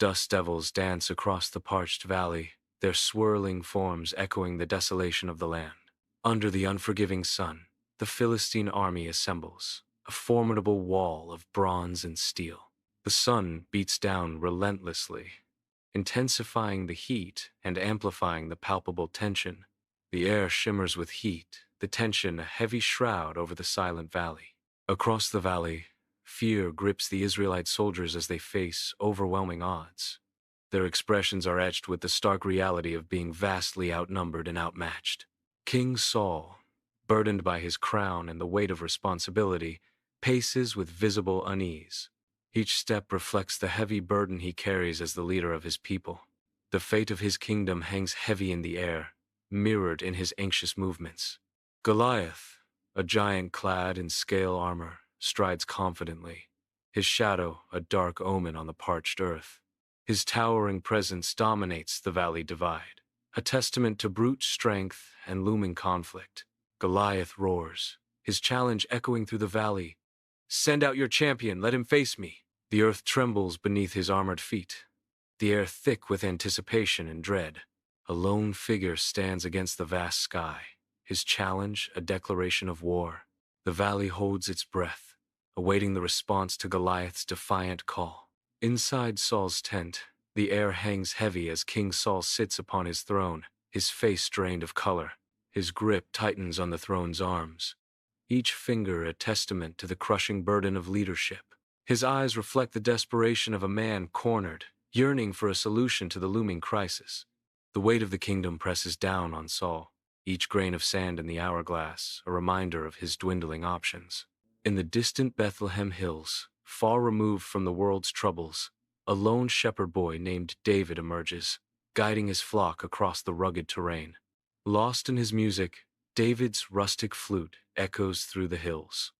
Dust devils dance across the parched valley, their swirling forms echoing the desolation of the land. Under the unforgiving sun, the Philistine army assembles, a formidable wall of bronze and steel. The sun beats down relentlessly, intensifying the heat and amplifying the palpable tension. The air shimmers with heat, the tension a heavy shroud over the silent valley. Across the valley, fear grips the Israelite soldiers as they face overwhelming odds. Their expressions are etched with the stark reality of being vastly outnumbered and outmatched. King Saul, burdened by his crown and the weight of responsibility, paces with visible unease. Each step reflects the heavy burden he carries as the leader of his people. The fate of his kingdom hangs heavy in the air, mirrored in his anxious movements. Goliath, a giant clad in scale armor, strides confidently, his shadow a dark omen on the parched earth. His towering presence dominates the valley divide, a testament to brute strength and looming conflict. Goliath roars, his challenge echoing through the valley. "Send out your champion, let him face me." The earth trembles beneath his armored feet, the air thick with anticipation and dread. A lone figure stands against the vast sky, his challenge a declaration of war. The valley holds its breath, awaiting the response to Goliath's defiant call. Inside Saul's tent, the air hangs heavy as King Saul sits upon his throne, his face drained of color. His grip tightens on the throne's arms, each finger a testament to the crushing burden of leadership. His eyes reflect the desperation of a man cornered, yearning for a solution to the looming crisis. The weight of the kingdom presses down on Saul, each grain of sand in the hourglass a reminder of his dwindling options. In the distant Bethlehem hills, far removed from the world's troubles, a lone shepherd boy named David emerges, guiding his flock across the rugged terrain. Lost in his music, David's rustic flute echoes through the hills.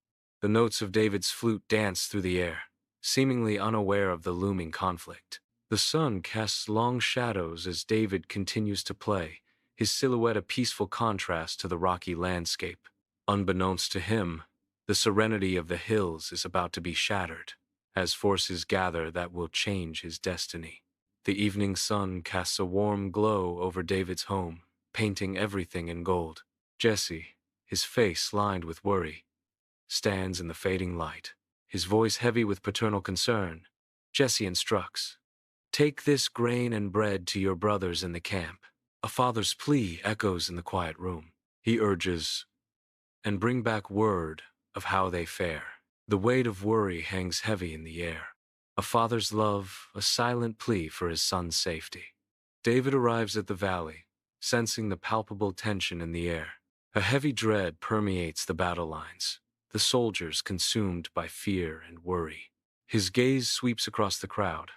The notes of David's flute dance through the air, seemingly unaware of the looming conflict. The sun casts long shadows as David continues to play, his silhouette a peaceful contrast to the rocky landscape. Unbeknownst to him, the serenity of the hills is about to be shattered, as forces gather that will change his destiny. The evening sun casts a warm glow over David's home, painting everything in gold. Jesse, his face lined with worry, stands in the fading light, his voice heavy with paternal concern. Jesse instructs, "Take this grain and bread to your brothers in the camp." A father's plea echoes in the quiet room. He urges, "And bring back word of how they fare." The weight of worry hangs heavy in the air. A father's love, a silent plea for his son's safety. David arrives at the valley, sensing the palpable tension in the air. A heavy dread permeates the battle lines, the soldiers consumed by fear and worry. His gaze sweeps across the crowd,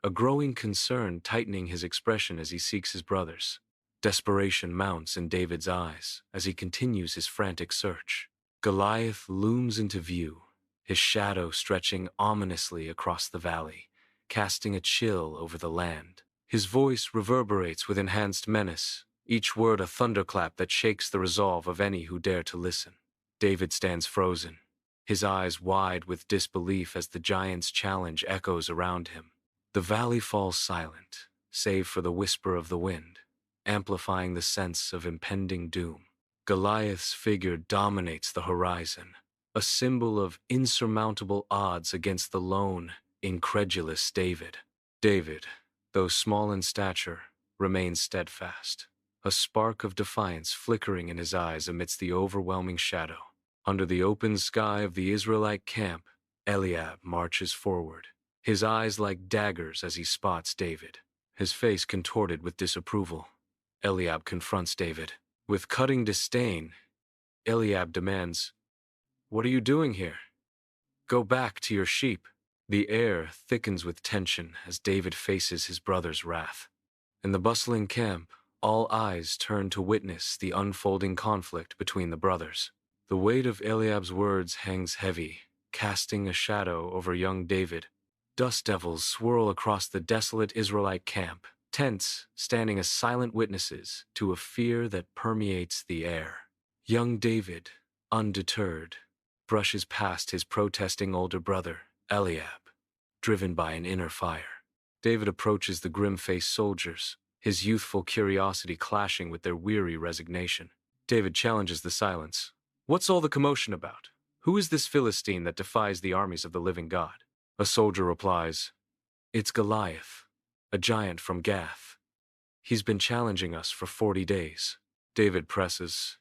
a growing concern tightening his expression as he seeks his brothers. Desperation mounts in David's eyes as he continues his frantic search. Goliath looms into view, his shadow stretching ominously across the valley, casting a chill over the land. His voice reverberates with enhanced menace, each word a thunderclap that shakes the resolve of any who dare to listen. David stands frozen, his eyes wide with disbelief as the giant's challenge echoes around him. The valley falls silent, save for the whisper of the wind, amplifying the sense of impending doom. Goliath's figure dominates the horizon, a symbol of insurmountable odds against the lone, incredulous David. David, though small in stature, remains steadfast, a spark of defiance flickering in his eyes amidst the overwhelming shadow. Under the open sky of the Israelite camp, Eliab marches forward, his eyes like daggers as he spots David, his face contorted with disapproval. Eliab confronts David. With cutting disdain, Eliab demands, "What are you doing here? Go back to your sheep." The air thickens with tension as David faces his brother's wrath. In the bustling camp, all eyes turn to witness the unfolding conflict between the brothers. The weight of Eliab's words hangs heavy, casting a shadow over young David. Dust devils swirl across the desolate Israelite camp, tents standing as silent witnesses to a fear that permeates the air. Young David, undeterred, brushes past his protesting older brother, Eliab, driven by an inner fire. David approaches the grim-faced soldiers, his youthful curiosity clashing with their weary resignation. David challenges the silence. "What's all the commotion about? Who is this Philistine that defies the armies of the living God?" A soldier replies, "It's Goliath, a giant from Gath. He's been challenging us for 40 days. David presses,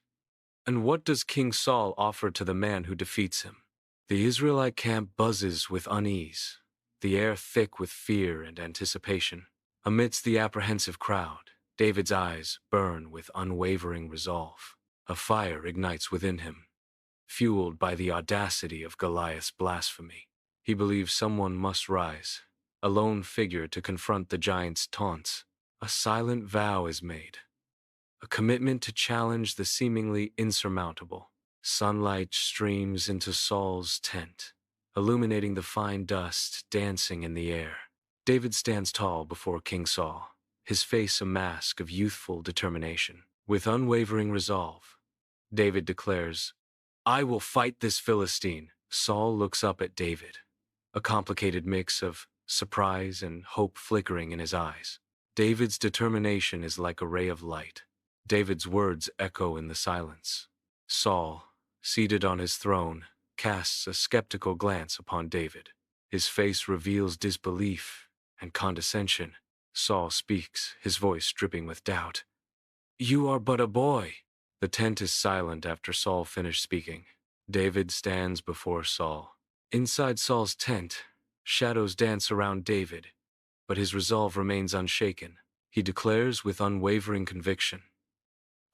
"And what does King Saul offer to the man who defeats him?" The Israelite camp buzzes with unease, the air thick with fear and anticipation. Amidst the apprehensive crowd, David's eyes burn with unwavering resolve. A fire ignites within him, fueled by the audacity of Goliath's blasphemy. He believes someone must rise, a lone figure to confront the giant's taunts. A silent vow is made, a commitment to challenge the seemingly insurmountable. Sunlight streams into Saul's tent, illuminating the fine dust dancing in the air. David stands tall before King Saul, his face a mask of youthful determination. With unwavering resolve, David declares, "I will fight this Philistine." Saul looks up at David, a complicated mix of surprise and hope flickering in his eyes. David's determination is like a ray of light. David's words echo in the silence. Saul, seated on his throne, casts a skeptical glance upon David. His face reveals disbelief and condescension. Saul speaks, his voice dripping with doubt. "You are but a boy." The tent is silent after Saul finished speaking. David stands before Saul. Inside Saul's tent, shadows dance around David, but his resolve remains unshaken. He declares with unwavering conviction,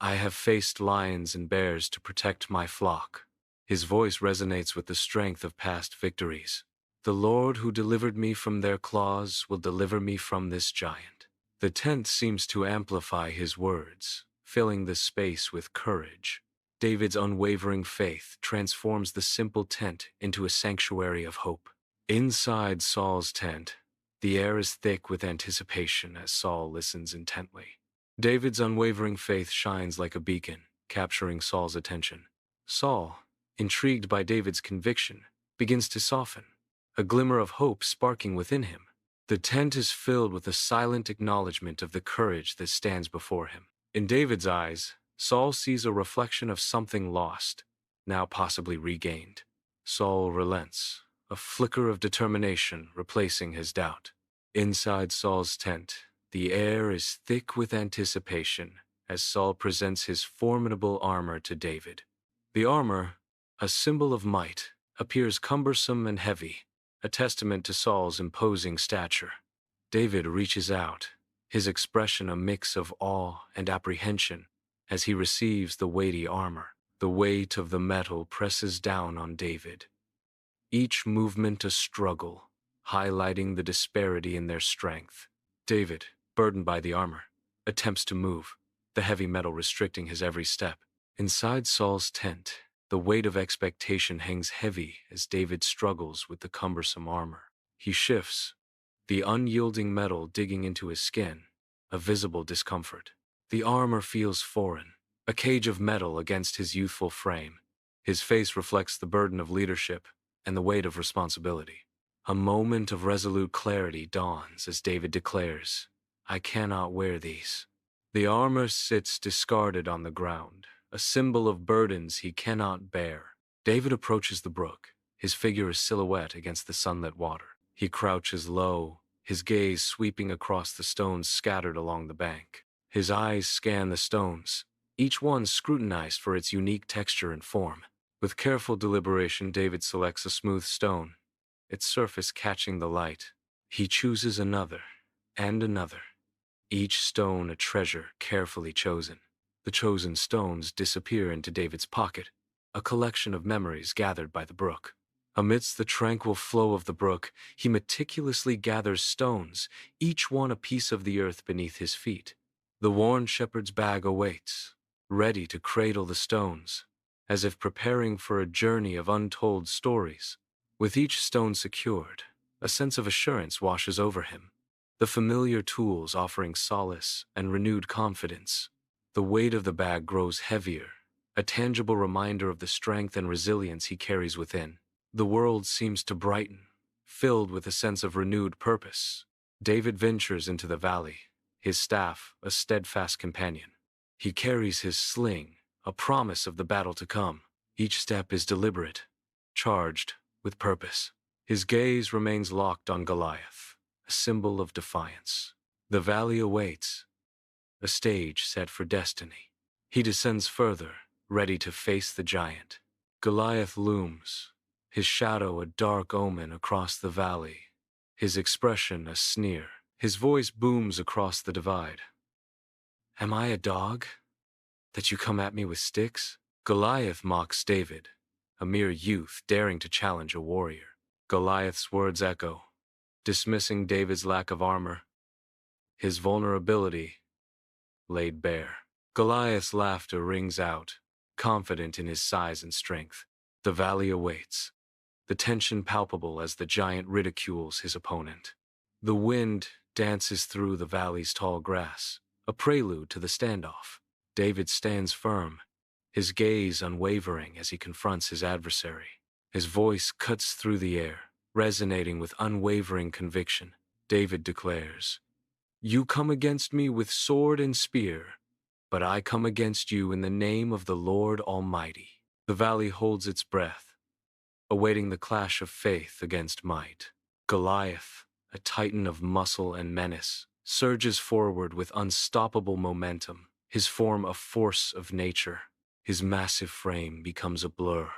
"I have faced lions and bears to protect my flock." His voice resonates with the strength of past victories. "The Lord who delivered me from their claws will deliver me from this giant." The tent seems to amplify his words, filling the space with courage. David's unwavering faith transforms the simple tent into a sanctuary of hope. Inside Saul's tent, the air is thick with anticipation as Saul listens intently. David's unwavering faith shines like a beacon, capturing Saul's attention. Saul, intrigued by David's conviction, begins to soften, a glimmer of hope sparking within him. The tent is filled with a silent acknowledgement of the courage that stands before him. In David's eyes, Saul sees a reflection of something lost, now possibly regained. Saul relents, a flicker of determination replacing his doubt. Inside Saul's tent, the air is thick with anticipation as Saul presents his formidable armor to David. The armor, a symbol of might, appears cumbersome and heavy, a testament to Saul's imposing stature. David reaches out, his expression a mix of awe and apprehension as he receives the weighty armor. The weight of the metal presses down on David, each movement a struggle, highlighting the disparity in their strength. David, burdened by the armor, attempts to move, the heavy metal restricting his every step. Inside Saul's tent, the weight of expectation hangs heavy as David struggles with the cumbersome armor. He shifts, the unyielding metal digging into his skin, a visible discomfort. The armor feels foreign, a cage of metal against his youthful frame. His face reflects the burden of leadership and the weight of responsibility. A moment of resolute clarity dawns as David declares, "I cannot wear these." The armor sits discarded on the ground, a symbol of burdens he cannot bear. David approaches the brook, his figure a silhouette against the sunlit water. He crouches low, his gaze sweeping across the stones scattered along the bank. His eyes scan the stones, each one scrutinized for its unique texture and form. With careful deliberation, David selects a smooth stone, its surface catching the light. He chooses another, and another, each stone a treasure carefully chosen. The chosen stones disappear into David's pocket, a collection of memories gathered by the brook. Amidst the tranquil flow of the brook, he meticulously gathers stones, each one a piece of the earth beneath his feet. The worn shepherd's bag awaits, ready to cradle the stones, as if preparing for a journey of untold stories. With each stone secured, a sense of assurance washes over him, the familiar tools offering solace and renewed confidence. The weight of the bag grows heavier, a tangible reminder of the strength and resilience he carries within. The world seems to brighten, filled with a sense of renewed purpose. David ventures into the valley, his staff a steadfast companion. He carries his sling, a promise of the battle to come. Each step is deliberate, charged with purpose. His gaze remains locked on Goliath, a symbol of defiance. The valley awaits, a stage set for destiny. He descends further, ready to face the giant. Goliath looms, his shadow a dark omen across the valley, his expression a sneer. His voice booms across the divide. Am I a dog, that you come at me with sticks? Goliath mocks David, a mere youth daring to challenge a warrior. Goliath's words echo, dismissing David's lack of armor, his vulnerability laid bare. Goliath's laughter rings out, confident in his size and strength. The valley awaits, the tension palpable as the giant ridicules his opponent. The wind dances through the valley's tall grass, a prelude to the standoff. David stands firm, his gaze unwavering as he confronts his adversary. His voice cuts through the air, resonating with unwavering conviction. David declares, "You come against me with sword and spear, but I come against you in the name of the Lord Almighty." The valley holds its breath, awaiting the clash of faith against might. Goliath, a titan of muscle and menace, surges forward with unstoppable momentum, his form a force of nature. His massive frame becomes a blur,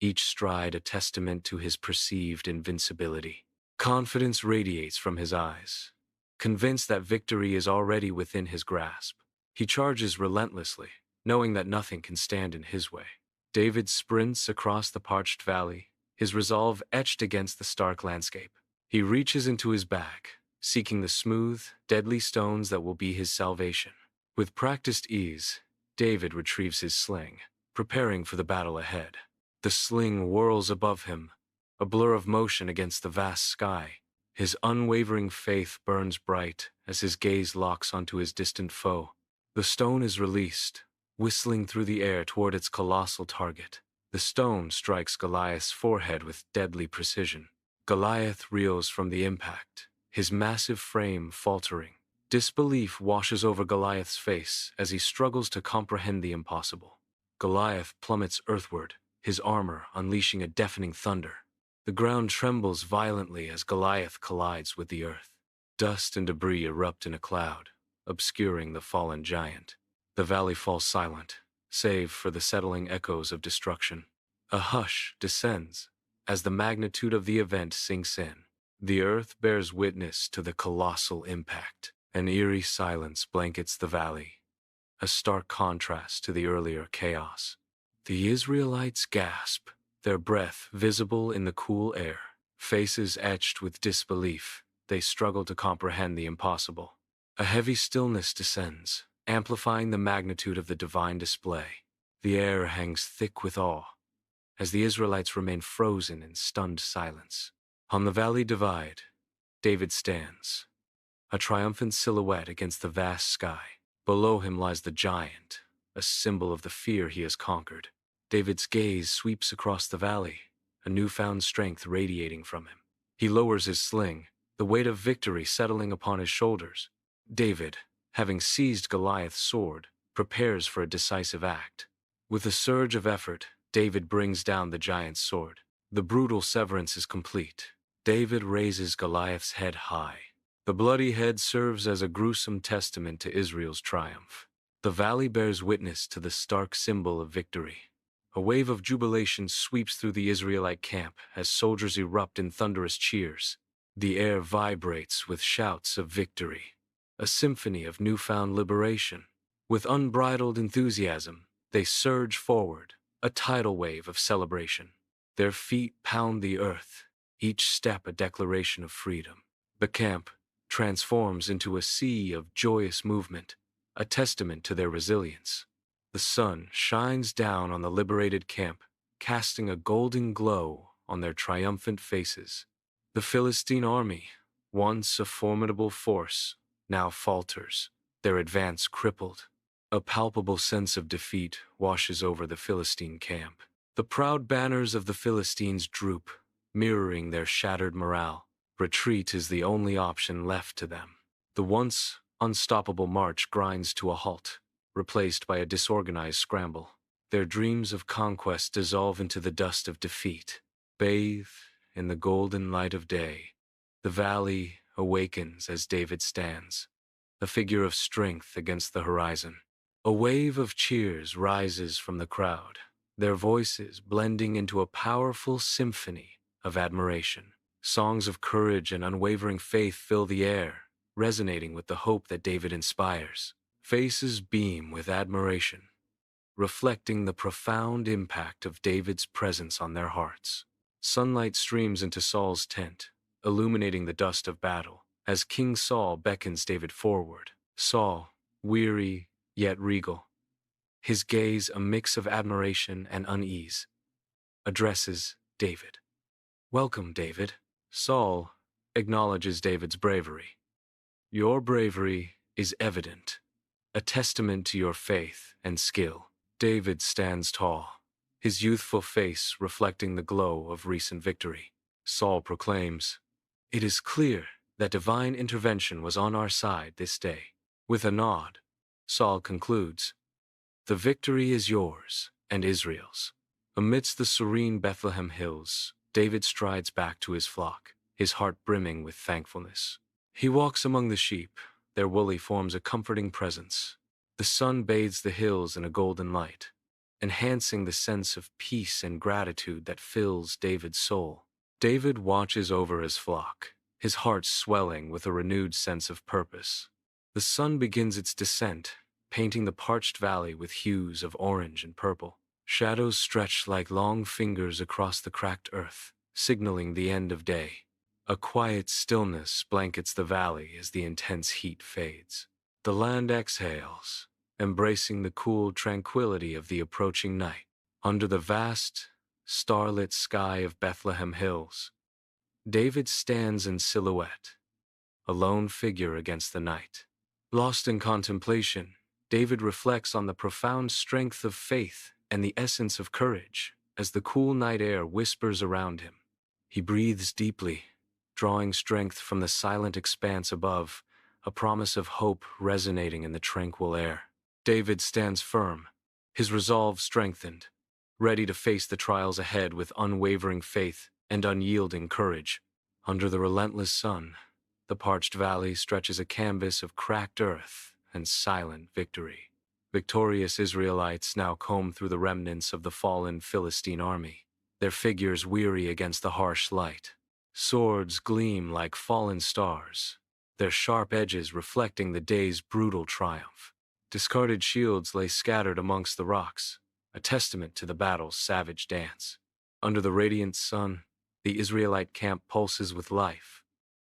each stride a testament to his perceived invincibility. Confidence radiates from his eyes, convinced that victory is already within his grasp. He charges relentlessly, knowing that nothing can stand in his way. David sprints across the parched valley, his resolve etched against the stark landscape. He reaches into his bag, seeking the smooth, deadly stones that will be his salvation. With practiced ease, David retrieves his sling, preparing for the battle ahead. The sling whirls above him, a blur of motion against the vast sky. His unwavering faith burns bright as his gaze locks onto his distant foe. The stone is released, whistling through the air toward its colossal target. The stone strikes Goliath's forehead with deadly precision. Goliath reels from the impact, his massive frame faltering. Disbelief washes over Goliath's face as he struggles to comprehend the impossible. Goliath plummets earthward, his armor unleashing a deafening thunder. The ground trembles violently as Goliath collides with the earth. Dust and debris erupt in a cloud, obscuring the fallen giant. The valley falls silent, save for the settling echoes of destruction. A hush descends as the magnitude of the event sinks in. The earth bears witness to the colossal impact. An eerie silence blankets the valley, a stark contrast to the earlier chaos. The Israelites gasp, their breath visible in the cool air. Faces etched with disbelief, they struggle to comprehend the impossible. A heavy stillness descends, amplifying the magnitude of the divine display. The air hangs thick with awe, as the Israelites remain frozen in stunned silence. On the valley divide, David stands, a triumphant silhouette against the vast sky. Below him lies the giant, a symbol of the fear he has conquered. David's gaze sweeps across the valley, a newfound strength radiating from him. He lowers his sling, the weight of victory settling upon his shoulders. David, having seized Goliath's sword, prepares for a decisive act. With a surge of effort, David brings down the giant's sword. The brutal severance is complete. David raises Goliath's head high. The bloody head serves as a gruesome testament to Israel's triumph. The valley bears witness to the stark symbol of victory. A wave of jubilation sweeps through the Israelite camp as soldiers erupt in thunderous cheers. The air vibrates with shouts of victory, a symphony of newfound liberation. With unbridled enthusiasm, they surge forward, a tidal wave of celebration. Their feet pound the earth, each step a declaration of freedom. The camp transforms into a sea of joyous movement, a testament to their resilience. The sun shines down on the liberated camp, casting a golden glow on their triumphant faces. The Philistine army, once a formidable force, now falters, their advance crippled. A palpable sense of defeat washes over the Philistine camp. The proud banners of the Philistines droop, mirroring their shattered morale. Retreat is the only option left to them. The once unstoppable march grinds to a halt, replaced by a disorganized scramble. Their dreams of conquest dissolve into the dust of defeat. Bathe in the golden light of day, the valley awakens as David stands, a figure of strength against the horizon. A wave of cheers rises from the crowd, their voices blending into a powerful symphony of admiration. Songs of courage and unwavering faith fill the air, resonating with the hope that David inspires. Faces beam with admiration, reflecting the profound impact of David's presence on their hearts. Sunlight streams into Saul's tent, illuminating the dust of battle, as King Saul beckons David forward. Saul, weary yet regal, his gaze a mix of admiration and unease, addresses David. "Welcome, David." Saul acknowledges David's bravery. "Your bravery is evident, a testament to your faith and skill." David stands tall, his youthful face reflecting the glow of recent victory. Saul proclaims, "It is clear that divine intervention was on our side this day." With a nod, Saul concludes, "The victory is yours and Israel's." Amidst the serene Bethlehem hills, David strides back to his flock, his heart brimming with thankfulness. He walks among the sheep, their woolly forms a comforting presence. The sun bathes the hills in a golden light, enhancing the sense of peace and gratitude that fills David's soul. David watches over his flock, his heart swelling with a renewed sense of purpose. The sun begins its descent, painting the parched valley with hues of orange and purple. Shadows stretch like long fingers across the cracked earth, signaling the end of day. A quiet stillness blankets the valley as the intense heat fades. The land exhales, embracing the cool tranquility of the approaching night. Under the vast, starlit sky of Bethlehem Hills, David stands in silhouette, a lone figure against the night. Lost in contemplation, David reflects on the profound strength of faith and the essence of courage as the cool night air whispers around him. He breathes deeply, drawing strength from the silent expanse above, a promise of hope resonating in the tranquil air. David stands firm, his resolve strengthened, ready to face the trials ahead with unwavering faith and unyielding courage. Under the relentless sun, the parched valley stretches a canvas of cracked earth and silent victory. Victorious Israelites now comb through the remnants of the fallen Philistine army, their figures weary against the harsh light. Swords gleam like fallen stars, their sharp edges reflecting the day's brutal triumph. Discarded shields lay scattered amongst the rocks, a testament to the battle's savage dance. Under the radiant sun, the Israelite camp pulses with life,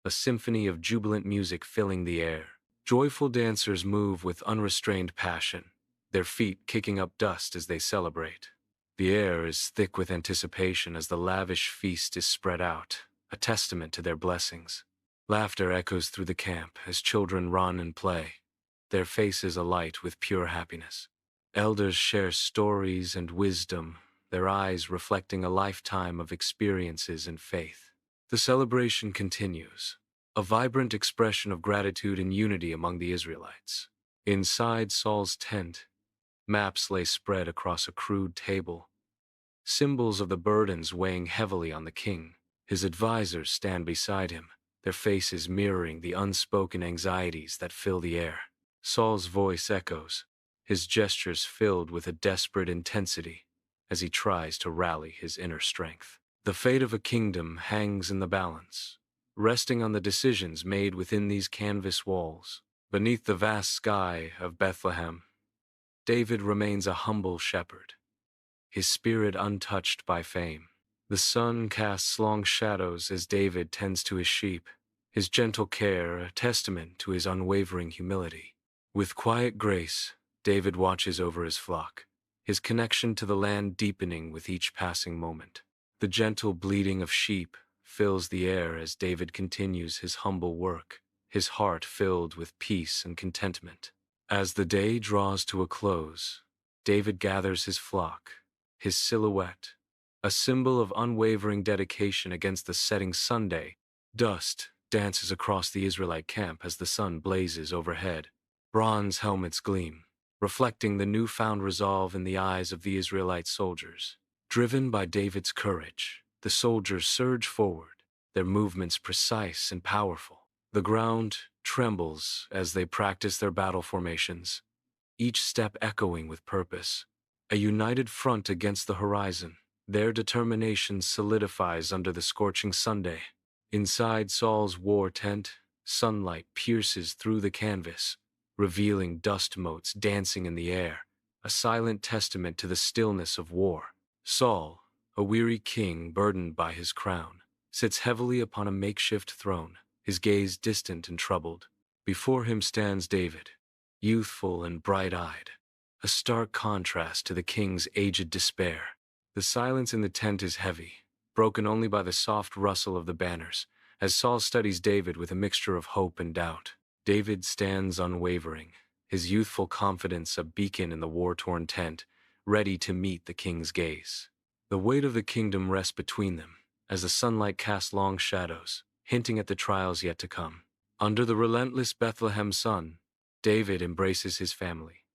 a symphony of jubilant music filling the air. Joyful dancers move with unrestrained passion, their feet kicking up dust as they celebrate. The air is thick with anticipation as the lavish feast is spread out, a testament to their blessings. Laughter echoes through the camp as children run and play, their faces alight with pure happiness. Elders share stories and wisdom, their eyes reflecting a lifetime of experiences and faith. The celebration continues, a vibrant expression of gratitude and unity among the Israelites. Inside Saul's tent, maps lay spread across a crude table, symbols of the burdens weighing heavily on the king. His advisors stand beside him, their faces mirroring the unspoken anxieties that fill the air. Saul's voice echoes, his gestures filled with a desperate intensity as he tries to rally his inner strength. The fate of a kingdom hangs in the balance, resting on the decisions made within these canvas walls. Beneath the vast sky of Bethlehem, David remains a humble shepherd, his spirit untouched by fame. The sun casts long shadows as David tends to his sheep, his gentle care a testament to his unwavering humility. With quiet grace, David watches over his flock, his connection to the land deepening with each passing moment. The gentle bleating of sheep fills the air as David continues his humble work, his heart filled with peace and contentment. As the day draws to a close, David gathers his flock, his silhouette, a symbol of unwavering dedication against the setting sun. Dust dances across the Israelite camp as the sun blazes overhead. Bronze helmets gleam, reflecting the newfound resolve in the eyes of the Israelite soldiers. Driven by David's courage, the soldiers surge forward, their movements precise and powerful. The ground trembles as they practice their battle formations, each step echoing with purpose. A united front against the horizon, their determination solidifies under the scorching Sunday. Inside Saul's war tent, sunlight pierces through the canvas, revealing dust motes dancing in the air, a silent testament to the stillness of war. Saul, a weary king burdened by his crown, sits heavily upon a makeshift throne, his gaze distant and troubled. Before him stands David, youthful and bright-eyed, a stark contrast to the king's aged despair. The silence in the tent is heavy, broken only by the soft rustle of the banners, as Saul studies David with a mixture of hope and doubt. David stands unwavering, his youthful confidence a beacon in the war-torn tent, ready to meet the king's gaze. The weight of the kingdom rests between them, as the sunlight casts long shadows, hinting at the trials yet to come. Under the relentless Bethlehem sun, David embraces his family,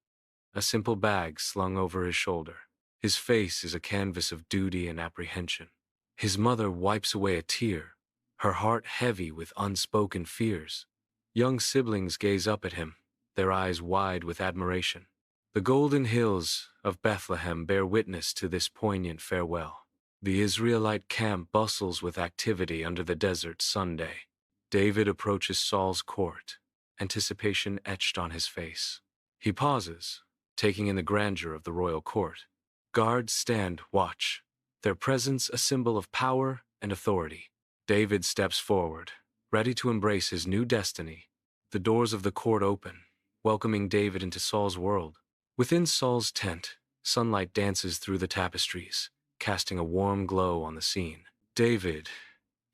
a simple bag slung over his shoulder. His face is a canvas of duty and apprehension. His mother wipes away a tear, her heart heavy with unspoken fears. Young siblings gaze up at him, their eyes wide with admiration. The golden hills of Bethlehem bear witness to this poignant farewell. The Israelite camp bustles with activity under the desert Sunday. David approaches Saul's court, anticipation etched on his face. He pauses, taking in the grandeur of the royal court. Guards stand watch, their presence a symbol of power and authority. David steps forward, ready to embrace his new destiny. The doors of the court open, welcoming David into Saul's world. Within Saul's tent, sunlight dances through the tapestries, casting a warm glow on the scene. David,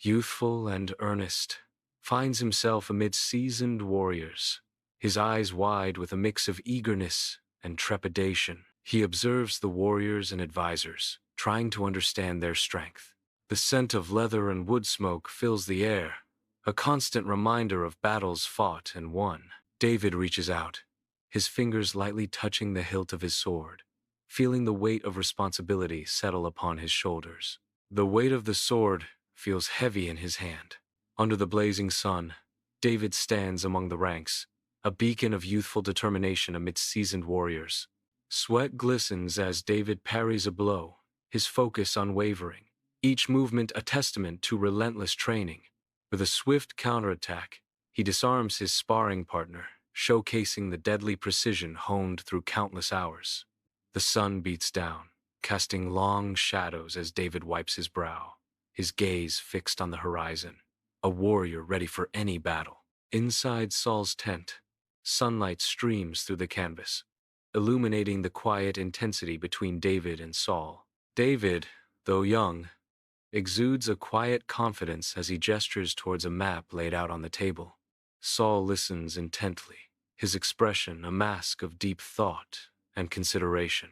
youthful and earnest, finds himself amid seasoned warriors, his eyes wide with a mix of eagerness and trepidation. He observes the warriors and advisors, trying to understand their strength. The scent of leather and wood smoke fills the air, a constant reminder of battles fought and won. David reaches out, his fingers lightly touching the hilt of his sword, feeling the weight of responsibility settle upon his shoulders. The weight of the sword feels heavy in his hand. Under the blazing sun, David stands among the ranks, a beacon of youthful determination amidst seasoned warriors. Sweat glistens as David parries a blow, his focus unwavering, each movement a testament to relentless training. With a swift counterattack, he disarms his sparring partner, showcasing the deadly precision honed through countless hours. The sun beats down, casting long shadows as David wipes his brow, his gaze fixed on the horizon, a warrior ready for any battle. Inside Saul's tent, sunlight streams through the canvas, illuminating the quiet intensity between David and Saul. David, though young, exudes a quiet confidence as he gestures towards a map laid out on the table. Saul listens intently, his expression a mask of deep thought and consideration.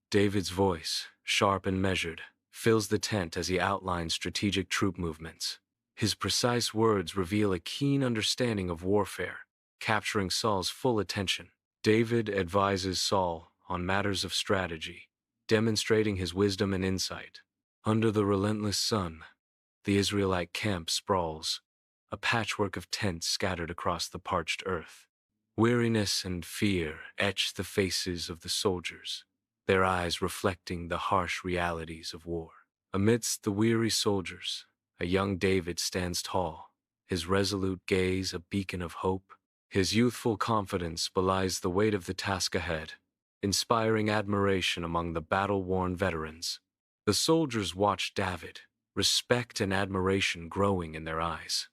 David's voice, sharp and measured, fills the tent as he outlines strategic troop movements. His precise words reveal a keen understanding of warfare, capturing Saul's full attention. David advises Saul on matters of strategy, demonstrating his wisdom and insight. Under the relentless sun, the Israelite camp sprawls, a patchwork of tents scattered across the parched earth. Weariness and fear etch the faces of the soldiers, their eyes reflecting the harsh realities of war. Amidst the weary soldiers, a young David stands tall, his resolute gaze a beacon of hope. His youthful confidence belies the weight of the task ahead, inspiring admiration among the battle-worn veterans. The soldiers watch David, respect and admiration growing in their eyes.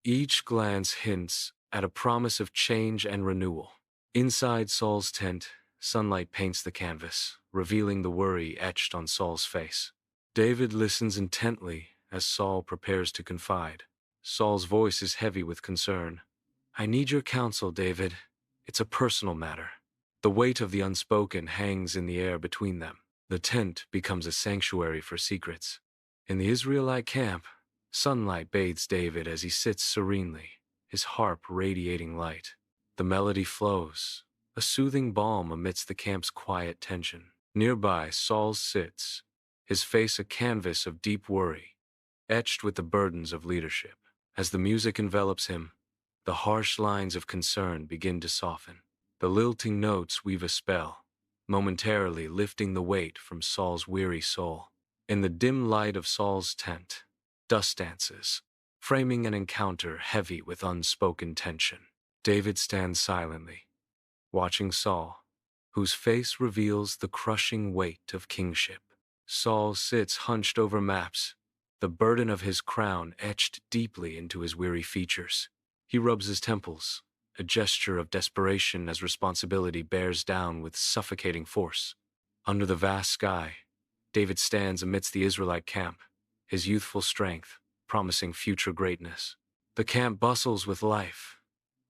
Each glance hints at a promise of change and renewal. Inside Saul's tent, sunlight paints the canvas, revealing the worry etched on Saul's face. David listens intently as Saul prepares to confide. Saul's voice is heavy with concern. "I need your counsel, David. It's a personal matter." The weight of the unspoken hangs in the air between them. The tent becomes a sanctuary for secrets. In the Israelite camp, Sunlight bathes David as he sits serenely, his harp radiating light. The melody flows, a soothing balm amidst the camp's quiet tension. Nearby, Saul sits, his face a canvas of deep worry, etched with the burdens of leadership. As the music envelops him, the harsh lines of concern begin to soften. The lilting notes weave a spell, momentarily lifting the weight from Saul's weary soul. In the dim light of Saul's tent, dust dances, framing an encounter heavy with unspoken tension. David stands silently, watching Saul, whose face reveals the crushing weight of kingship. Saul sits hunched over maps, the burden of his crown etched deeply into his weary features. He rubs his temples, a gesture of desperation as responsibility bears down with suffocating force. Under the vast sky, David stands amidst the Israelite camp, his youthful strength promising future greatness. The camp bustles with life,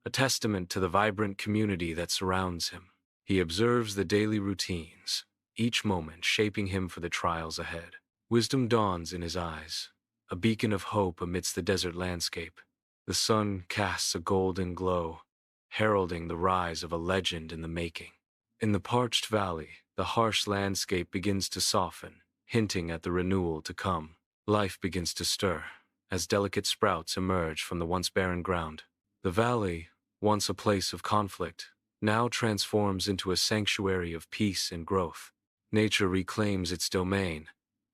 a testament to the vibrant community that surrounds him. He observes the daily routines, each moment shaping him for the trials ahead. Wisdom dawns in his eyes, a beacon of hope amidst the desert landscape. The sun casts a golden glow, heralding the rise of a legend in the making. In the parched valley, the harsh landscape begins to soften, hinting at the renewal to come. Life begins to stir, as delicate sprouts emerge from the once barren ground. The valley, once a place of conflict, now transforms into a sanctuary of peace and growth. Nature reclaims its domain,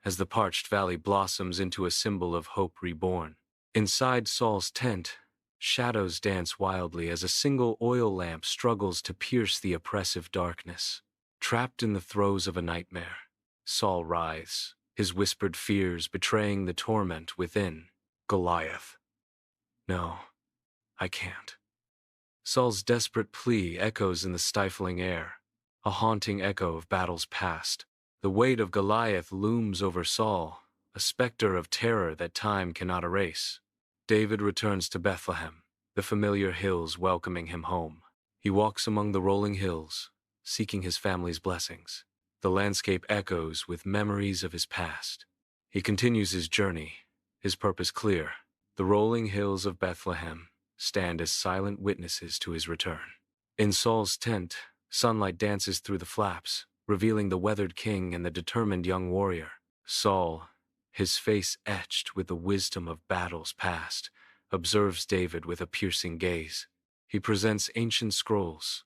as the parched valley blossoms into a symbol of hope reborn. Inside Saul's tent, shadows dance wildly as a single oil lamp struggles to pierce the oppressive darkness. Trapped in the throes of a nightmare, Saul writhes, his whispered fears betraying the torment within. Goliath. No, I can't. Saul's desperate plea echoes in the stifling air, a haunting echo of battles past. The weight of Goliath looms over Saul, a specter of terror that time cannot erase. David returns to Bethlehem, the familiar hills welcoming him home. He walks among the rolling hills, seeking his family's blessings. The landscape echoes with memories of his past. He continues his journey, his purpose clear. The rolling hills of Bethlehem stand as silent witnesses to his return. In Saul's tent, sunlight dances through the flaps, revealing the weathered king and the determined young warrior. Saul, his face etched with the wisdom of battles past, observes David with a piercing gaze. He presents ancient scrolls,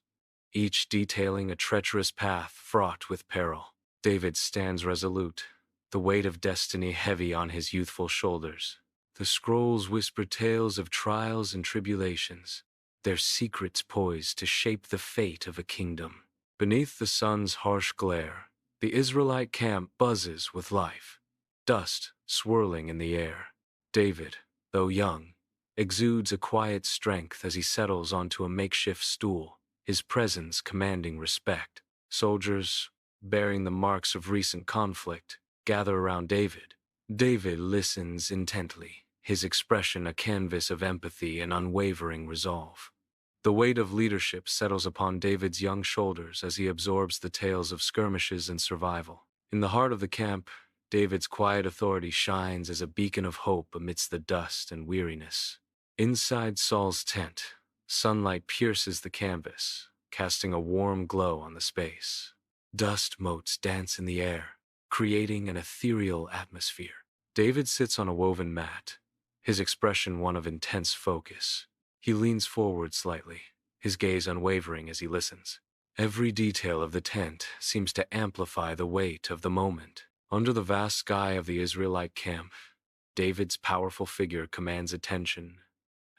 each detailing a treacherous path fraught with peril. David stands resolute, the weight of destiny heavy on his youthful shoulders. The scrolls whisper tales of trials and tribulations, their secrets poised to shape the fate of a kingdom. Beneath the sun's harsh glare, the Israelite camp buzzes with life, dust swirling in the air. David, though young, exudes a quiet strength as he settles onto a makeshift stool, his presence commanding respect. Soldiers, bearing the marks of recent conflict, gather around David. David listens intently, his expression a canvas of empathy and unwavering resolve. The weight of leadership settles upon David's young shoulders as he absorbs the tales of skirmishes and survival. In the heart of the camp, David's quiet authority shines as a beacon of hope amidst the dust and weariness. Inside Saul's tent, sunlight pierces the canvas, casting a warm glow on the space. Dust motes dance in the air, creating an ethereal atmosphere. David sits on a woven mat, his expression one of intense focus. He leans forward slightly, his gaze unwavering as he listens. Every detail of the tent seems to amplify the weight of the moment. Under the vast sky of the Israelite camp, David's powerful figure commands attention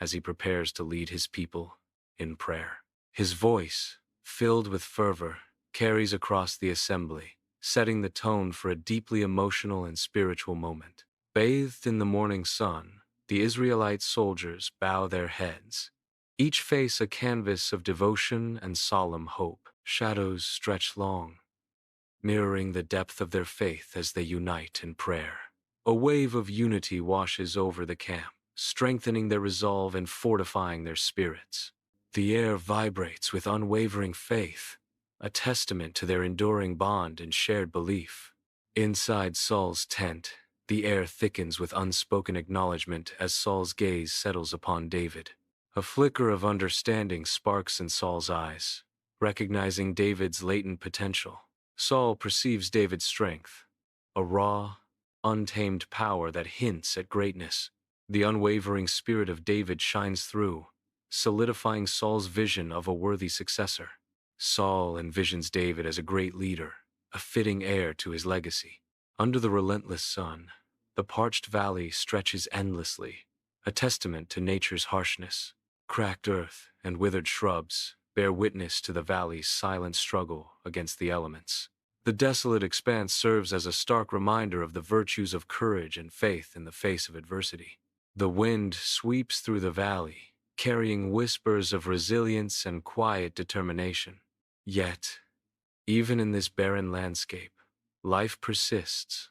as he prepares to lead his people in prayer. His voice, filled with fervor, carries across the assembly, setting the tone for a deeply emotional and spiritual moment. Bathed in the morning sun, the Israelite soldiers bow their heads, each face a canvas of devotion and solemn hope. Shadows stretch long, mirroring the depth of their faith as they unite in prayer. A wave of unity washes over the camp, strengthening their resolve and fortifying their spirits. The air vibrates with unwavering faith, a testament to their enduring bond and shared belief. Inside Saul's tent, The air thickens with unspoken acknowledgement as Saul's gaze settles upon David. A flicker of understanding sparks in Saul's eyes, recognizing David's latent potential. Saul perceives David's strength, a raw, untamed power that hints at greatness. The unwavering spirit of David shines through, solidifying Saul's vision of a worthy successor. Saul envisions David as a great leader, a fitting heir to his legacy. Under the relentless sun, the parched valley stretches endlessly, a testament to nature's harshness. Cracked earth and withered shrubs bear witness to the valley's silent struggle against the elements. The desolate expanse serves as a stark reminder of the virtues of courage and faith in the face of adversity. The wind sweeps through the valley, carrying whispers of resilience and quiet determination. Yet, even in this barren landscape, life persists,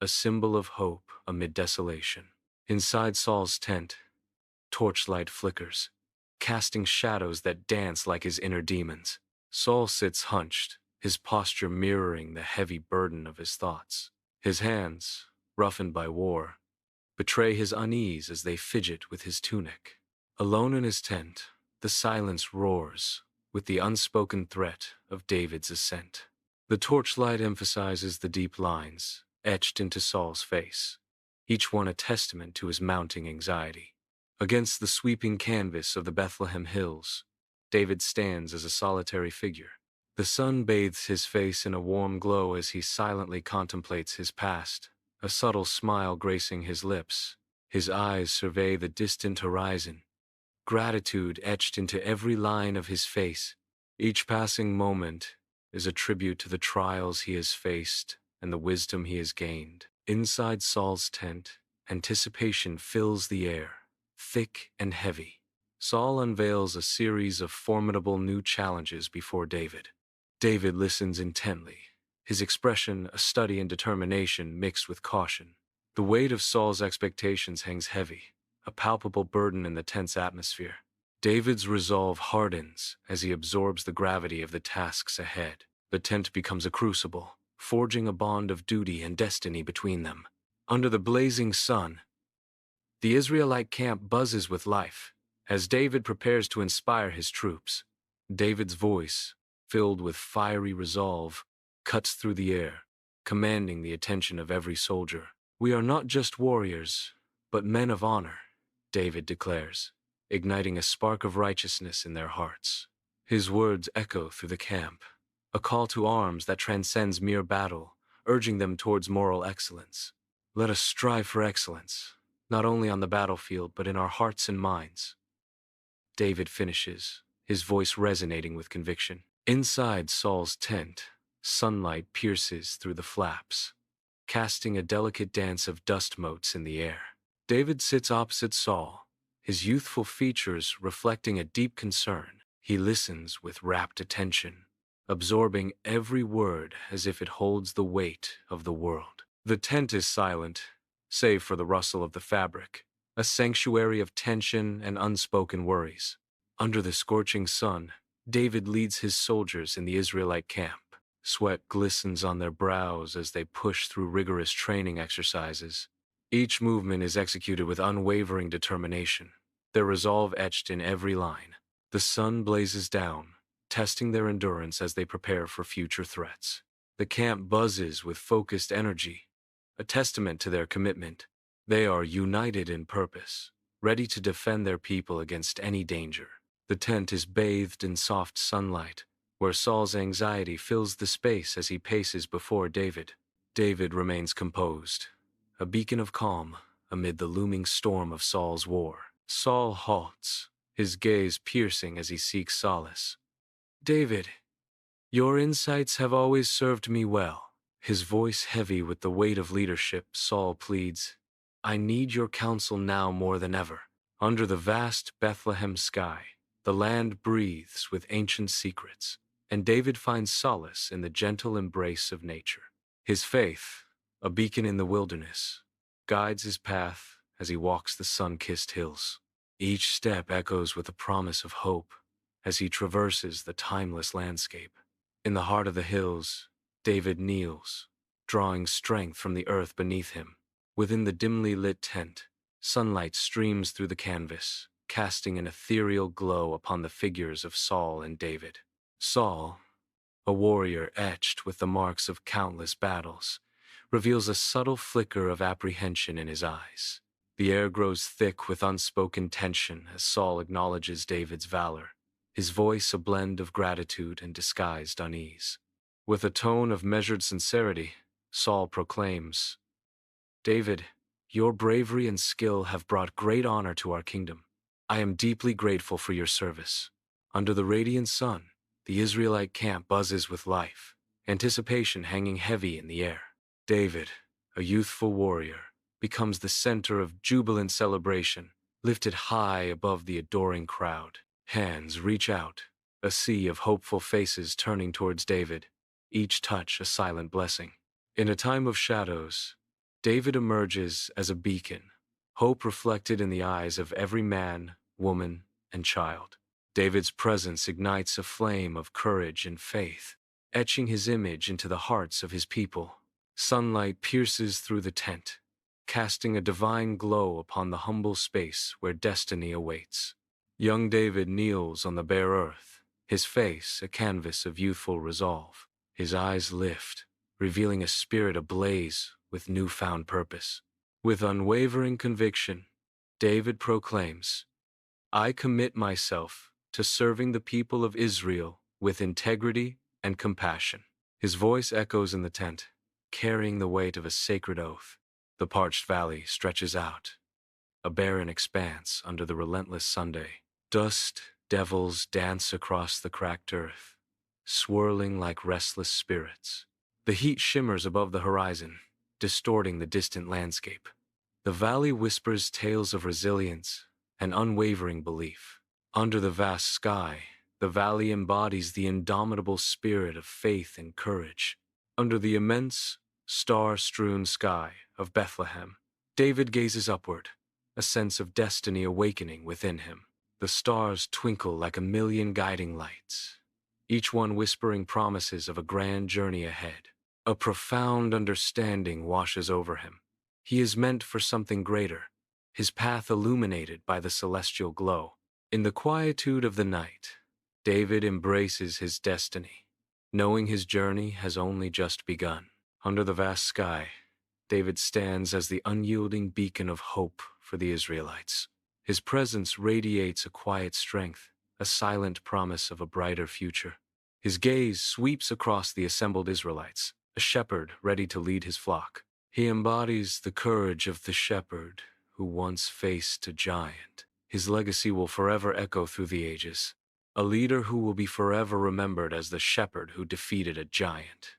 a symbol of hope amid desolation. Inside Saul's tent, torchlight flickers, casting shadows that dance like his inner demons. Saul sits hunched, his posture mirroring the heavy burden of his thoughts. His hands, roughened by war, betray his unease as they fidget with his tunic. Alone in his tent, the silence roars with the unspoken threat of David's ascent. The torchlight emphasizes the deep lines etched into Saul's face, each one a testament to his mounting anxiety. Against the sweeping canvas of the Bethlehem hills, David stands as a solitary figure. The sun bathes his face in a warm glow as he silently contemplates his past, a subtle smile gracing his lips. His eyes survey the distant horizon, gratitude etched into every line of his face. Each passing moment is a tribute to the trials he has faced and the wisdom he has gained. Inside Saul's tent, anticipation fills the air, thick and heavy. Saul unveils a series of formidable new challenges before David. David listens intently, his expression a study in determination mixed with caution. The weight of Saul's expectations hangs heavy, a palpable burden in the tense atmosphere. David's resolve hardens as he absorbs the gravity of the tasks ahead. The tent becomes a crucible, forging a bond of duty and destiny between them. Under the blazing sun, the Israelite camp buzzes with life as David prepares to inspire his troops. David's voice, filled with fiery resolve, cuts through the air, commanding the attention of every soldier. "We are not just warriors, but men of honor," David declares, igniting a spark of righteousness in their hearts. His words echo through the camp, a call to arms that transcends mere battle, urging them towards moral excellence. "Let us strive for excellence, not only on the battlefield but in our hearts and minds," David finishes, his voice resonating with conviction. Inside Saul's tent, sunlight pierces through the flaps, casting a delicate dance of dust motes in the air. David sits opposite Saul, his youthful features reflecting a deep concern. He listens with rapt attention, absorbing every word as if it holds the weight of the world. The tent is silent, save for the rustle of the fabric, a sanctuary of tension and unspoken worries. Under the scorching sun, David leads his soldiers in the Israelite camp. Sweat glistens on their brows as they push through rigorous training exercises. Each movement is executed with unwavering determination, their resolve etched in every line. The sun blazes down, testing their endurance as they prepare for future threats. The camp buzzes with focused energy, a testament to their commitment. They are united in purpose, ready to defend their people against any danger. The tent is bathed in soft sunlight, where Saul's anxiety fills the space as he paces before David. David remains composed, a beacon of calm amid the looming storm of Saul's war. Saul halts, his gaze piercing as he seeks solace. "David, your insights have always served me well." His voice heavy with the weight of leadership, Saul pleads, "I need your counsel now more than ever." Under the vast Bethlehem sky, the land breathes with ancient secrets, and David finds solace in the gentle embrace of nature. His faith, a beacon in the wilderness, guides his path as he walks the sun-kissed hills. Each step echoes with a promise of hope as he traverses the timeless landscape. In the heart of the hills, David kneels, drawing strength from the earth beneath him. Within the dimly lit tent, sunlight streams through the canvas, casting an ethereal glow upon the figures of Saul and David. Saul, a warrior etched with the marks of countless battles, reveals a subtle flicker of apprehension in his eyes. The air grows thick with unspoken tension as Saul acknowledges David's valor, his voice a blend of gratitude and disguised unease. With a tone of measured sincerity, Saul proclaims, "David, your bravery and skill have brought great honor to our kingdom. I am deeply grateful for your service." Under the radiant sun, the Israelite camp buzzes with life, anticipation hanging heavy in the air. David, a youthful warrior, becomes the center of jubilant celebration, lifted high above the adoring crowd. Hands reach out, a sea of hopeful faces turning towards David, each touch a silent blessing. In a time of shadows, David emerges as a beacon, hope reflected in the eyes of every man, woman, and child. David's presence ignites a flame of courage and faith, etching his image into the hearts of his people. Sunlight pierces through the tent, casting a divine glow upon the humble space where destiny awaits. Young David kneels on the bare earth, his face a canvas of youthful resolve. His eyes lift, revealing a spirit ablaze with newfound purpose. With unwavering conviction, David proclaims, "I commit myself to serving the people of Israel with integrity and compassion." His voice echoes in the tent, carrying the weight of a sacred oath. The parched valley stretches out, a barren expanse under the relentless Sunday. Dust devils dance across the cracked earth, swirling like restless spirits. The heat shimmers above the horizon, distorting the distant landscape. The valley whispers tales of resilience and unwavering belief. Under the vast sky, the valley embodies the indomitable spirit of faith and courage. Under the immense, star-strewn sky of Bethlehem, David gazes upward, a sense of destiny awakening within him. The stars twinkle like a million guiding lights, each one whispering promises of a grand journey ahead. A profound understanding washes over him. He is meant for something greater, his path illuminated by the celestial glow. In the quietude of the night, David embraces his destiny, knowing his journey has only just begun. Under the vast sky, David stands as the unyielding beacon of hope for the Israelites. His presence radiates a quiet strength, a silent promise of a brighter future. His gaze sweeps across the assembled Israelites, a shepherd ready to lead his flock. He embodies the courage of the shepherd who once faced a giant. His legacy will forever echo through the ages, a leader who will be forever remembered as the shepherd who defeated a giant.